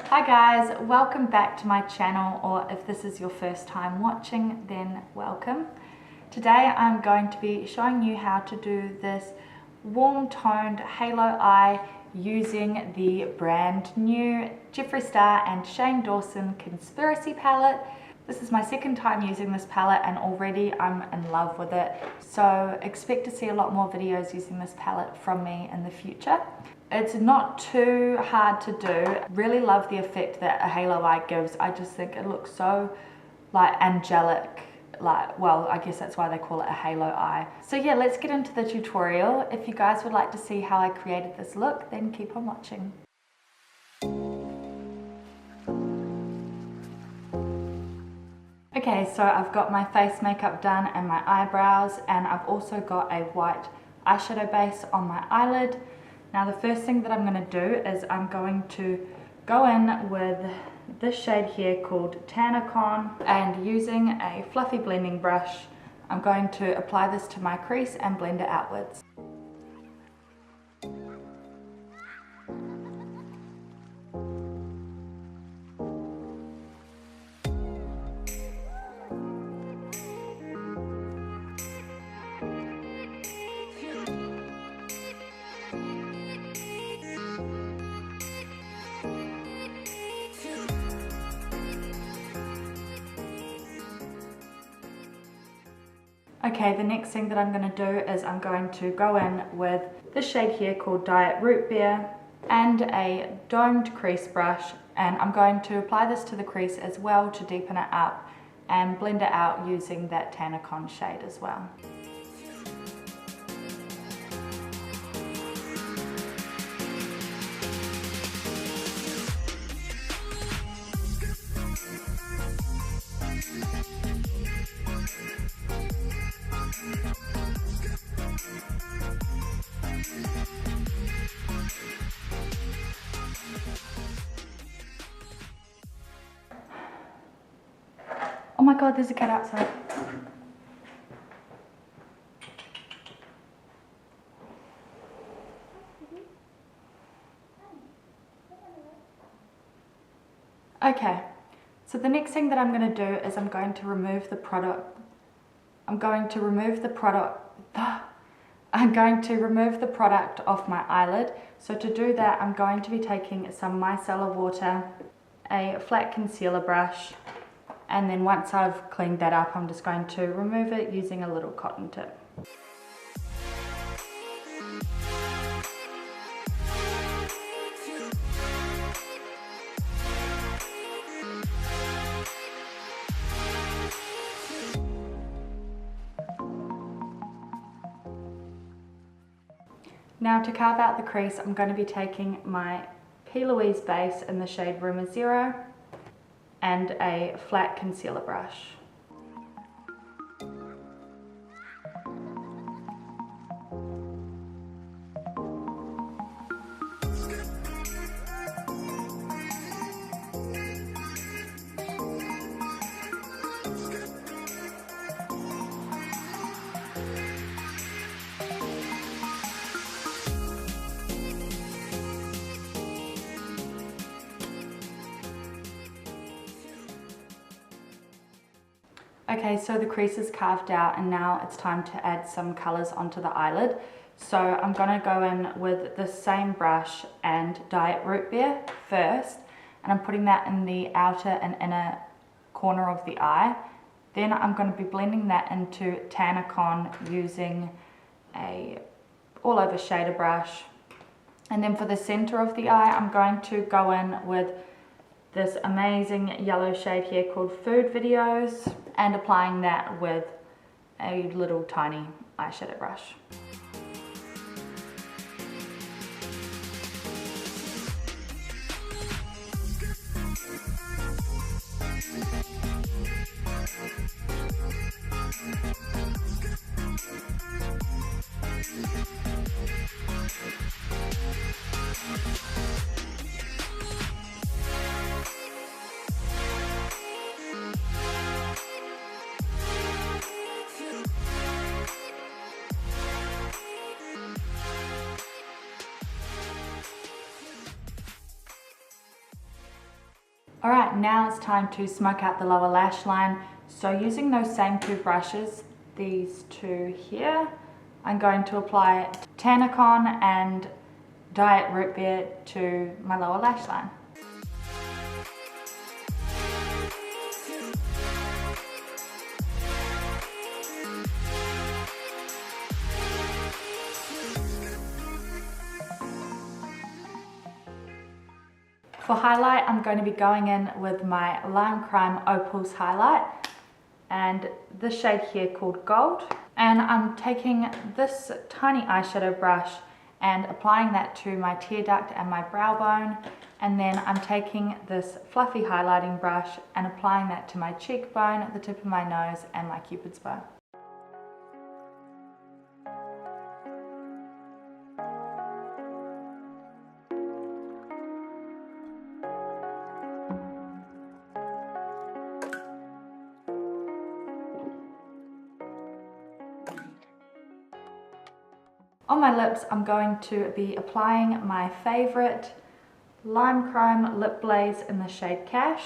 Hi guys, welcome back to my channel, or if this is your first time watching, then welcome. Today I'm going to be showing you how to do this warm toned halo eye using the brand new Jeffree Star and Shane Dawson Conspiracy palette. This is my second time using this palette and already I'm in love with it. So expect to see a lot more videos using this palette from me in the future. It's not too hard to do. Really love the effect that a halo eye gives. I just think it looks so like angelic. Well, I guess that's why they call it a halo eye. So yeah, let's get into the tutorial. If you guys would like to see how I created this look, then keep on watching. Okay, so I've got my face makeup done and my eyebrows, and I've also got a white eyeshadow base on my eyelid. Now the first thing that I'm going to do is I'm going to go in with this shade here called Tanacon, and using a fluffy blending brush I'm going to apply this to my crease and blend it outwards. Okay, the next thing that I'm going to do is I'm going to go in with this shade here called Diet Root Beer and a domed crease brush, and I'm going to apply this to the crease as well to deepen it up and blend it out using that Tanacon shade as well. Oh my god, there's a cat outside. Okay, so the next thing that I'm going to do is I'm going to remove the product. I'm going to remove the product off my eyelid. So to do that, I'm going to be taking some micellar water, a flat concealer brush, and then once I've cleaned that up, I'm just going to remove it using a little cotton tip. Now to carve out the crease, I'm going to be taking my P. Louise base in the shade Rumor Zero and a flat concealer brush. Okay, so the crease is carved out and now it's time to add some colours onto the eyelid. So I'm going to go in with the same brush and Diet Root Beer first, and I'm putting that in the outer and inner corner of the eye. Then I'm going to be blending that into Tanacon using a all over shader brush. And then for the centre of the eye, I'm going to go in with this amazing yellow shade here called Food Videos, and applying that with a little tiny eyeshadow brush. Alright, now it's time to smoke out the lower lash line. So using those same two brushes, these two here, I'm going to apply Tanacon and Diet Root Beer to my lower lash line. For highlight, I'm going to be going in with my Lime Crime Opals highlight and this shade here called Gold. And I'm taking this tiny eyeshadow brush and applying that to my tear duct and my brow bone. And then I'm taking this fluffy highlighting brush and applying that to my cheekbone, the tip of my nose, and my cupid's bow. On my lips, I'm going to be applying my favourite Lime Crime Lip Glaze in the shade Cash.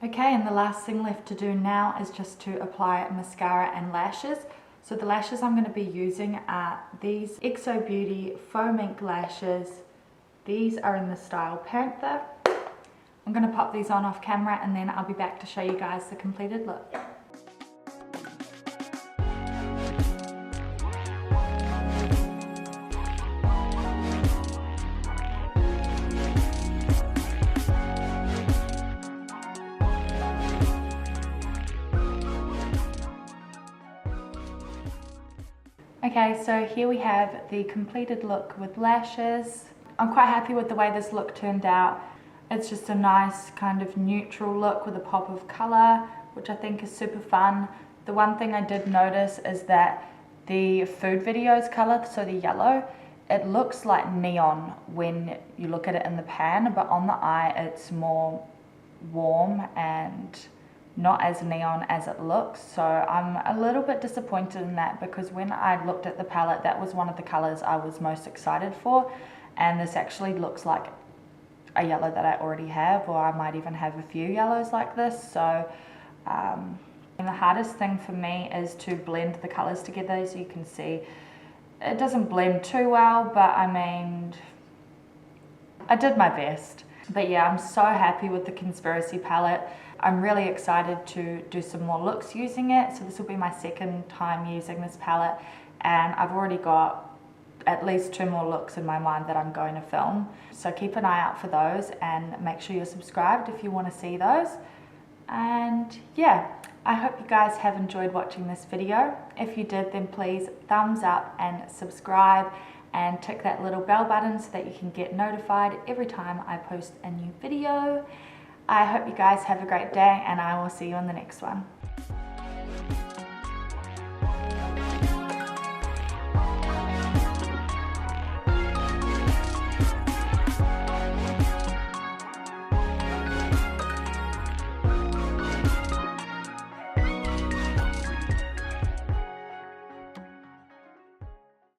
Okay, and the last thing left to do now is just to apply mascara and lashes. So the lashes I'm going to be using are these Exo Beauty Faux Mink lashes. These are in the style Panther. I'm going to pop these on off camera and then I'll be back to show you guys the completed look. Okay, so here we have the completed look with lashes. I'm quite happy with the way this look turned out. It's just a nice kind of neutral look with a pop of colour, which I think is super fun. The one thing I did notice is that the food video's colour, so the yellow, it looks like neon when you look at it in the pan, but on the eye it's more warm and not as neon as it looks. So I'm a little bit disappointed in that, because when I looked at the palette, that was one of the colors I was most excited for, and this actually looks like a yellow that I already have, or I might even have a few yellows like this. So and the hardest thing for me is to blend the colors together. As you can see, it doesn't blend too well, but I mean, I did my best. But yeah, I'm so happy with the Conspiracy palette. I'm really excited to do some more looks using it. So this will be my second time using this palette, and I've already got at least 2 more looks in my mind that I'm going to film. So keep an eye out for those and make sure you're subscribed if you want to see those. And yeah, I hope you guys have enjoyed watching this video. If you did, then please thumbs up and subscribe and tick that little bell button so that you can get notified every time I post a new video. I hope you guys have a great day, and I will see you in the next one.